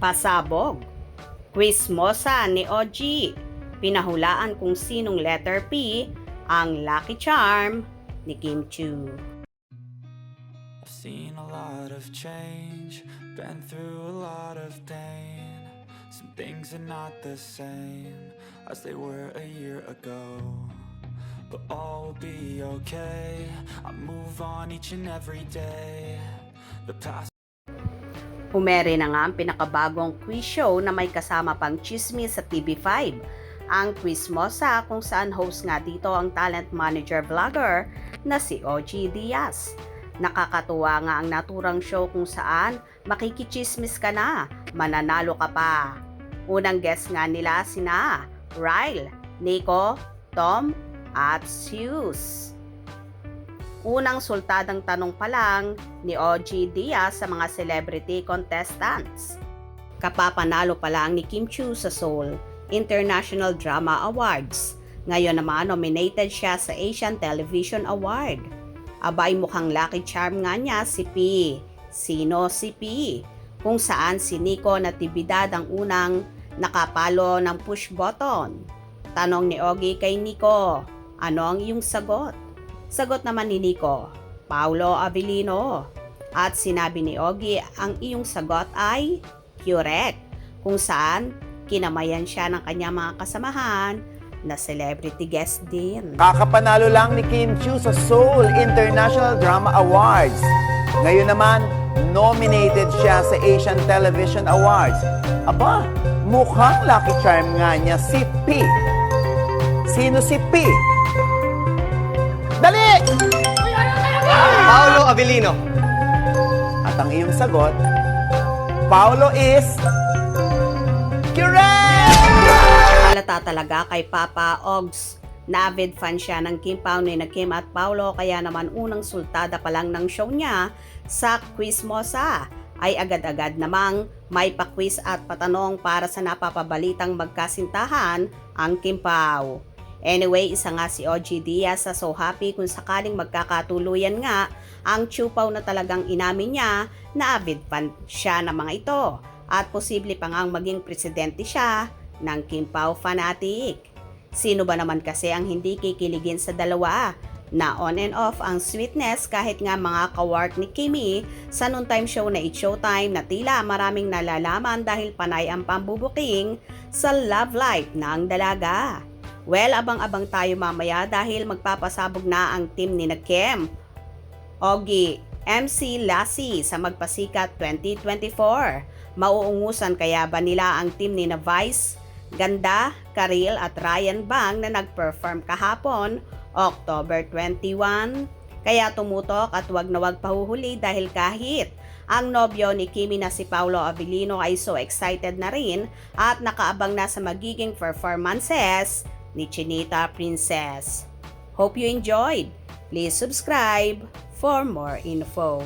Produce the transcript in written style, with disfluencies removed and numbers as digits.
Pasabog. Quizmosa ni OG. Pinahulaan kung sinong letter P ang lucky charm ni Kim Chiu. I've seen a lot of change, been through a lot of pain. Some things are not the same as they were a year ago, but all will be okay. I move on each and every day. The past. Humere na nga ang pinakabagong quiz show na may kasama pang chismis sa TV5. Ang Quizmosa, kung saan host nga dito ang talent manager vlogger na si OG Diaz. Nakakatuwa nga ang naturang show kung saan makikichismis ka na, mananalo ka pa. Unang guest nga nila sina Ryle, Nico, Tom at Zeus. Unang sultadang tanong pa lang ni OG Diaz sa mga celebrity contestants. Kapapanalo pa lang ni Kim Chiu sa Seoul International Drama Awards. Ngayon naman nominated siya sa Asian Television Award. Abay, mukhang lucky charm nga niya si P. Sino si P? Kung saan si Nico Natividad ang unang nakapalo ng push button. Tanong ni Ogie kay Nico, ano ang iyong sagot? Sagot naman ni Nico, Paolo Avellino. At sinabi ni Ogie ang iyong sagot ay correct, kung saan kinamayan siya ng kanyang mga kasamahan na celebrity guest din. Kakapanalo lang ni Kim Chiu sa Seoul International Drama Awards. Ngayon naman, nominated siya sa Asian Television Awards. Aba, mukhang lucky charm nga niya si P. Sino si P? Dali! Paolo Avellino. At ang iyong sagot, Paolo is correct! Halata talaga kay Papa Ogs na avid fan siya ng Kim Pao ni Kim at Paolo, kaya naman unang sultada pa lang ng show niya sa Quizmosa ay agad-agad namang may pa-quiz at patanong para sa napapabalitang magkasintahan ang Kim Pao. Anyway, isa nga si OG Diaz sa so happy kung sakaling magkakatuluyan nga ang Chupaw na talagang inamin niya na avid fan siya ng mga ito at posible pa ngang maging presidente siya ng Kim Pao fanatic. Sino ba naman kasi ang hindi kikiligin sa dalawa na on and off ang sweetness kahit nga mga kawork ni Kimi sa noontime show na It's Showtime na tila maraming nalalaman dahil panay ang pambubuking sa love life ng dalaga. Well, abang-abang tayo mamaya dahil magpapasabog na ang team ni Kim, Ogie, MC Lassie sa Magpasikat 2024. Mauungusan kaya ba nila ang team ni Vice, Ganda, Karil at Ryan Bang na nag-perform kahapon, October 21? Kaya tumutok at wag na wag pahuhuli dahil kahit ang nobyo ni Kimi na si Paolo Avellino ay so excited na rin at nakaabang na sa magiging performances ni Chinita Princess. Hope you enjoyed. Please subscribe for more info.